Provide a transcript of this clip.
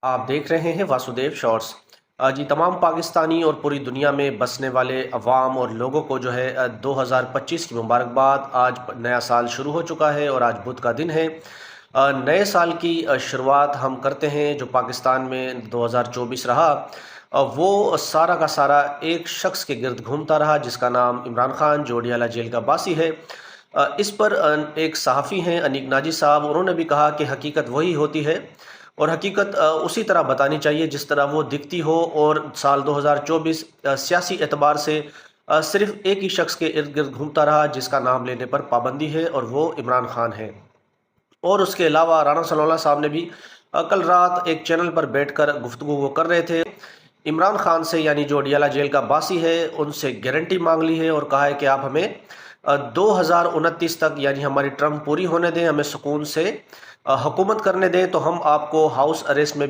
आप देख रहे हैं वासुदेव शॉर्ट्स। जी, तमाम पाकिस्तानी और पूरी दुनिया में बसने वाले अवाम और लोगों को जो है 2025 की मुबारकबाद। आज नया साल शुरू हो चुका है और आज बुध का दिन है। नए साल की शुरुआत हम करते हैं जो पाकिस्तान में 2024 रहा। वो सारा का सारा एक शख्स के गिर्द घूमता रहा जिसका नाम इमरान खान जो अडियाला जेल का बासी है। इस पर एक सहाफ़ी हैं अनीक नाजी साहब, उन्होंने भी कहा कि हकीकत वही होती है और हकीकत उसी तरह बतानी चाहिए जिस तरह वो दिखती हो। और साल 2024 सियासी एतबार से सिर्फ एक ही शख्स के इर्द गिर्द घूमता रहा जिसका नाम लेने पर पाबंदी है और वो इमरान खान है। और उसके अलावा राना सलोला साहब ने भी कल रात एक चैनल पर बैठकर गुफ्तगू वो कर रहे थे। इमरान खान से यानी जो अडियाला जेल का बासी है उनसे गारंटी मांग ली है और कहा है कि आप हमें 2029 तक यानी हमारी टर्म पूरी होने दें, हमें सुकून से हुकूमत करने दें, तो हम आपको हाउस अरेस्ट में भी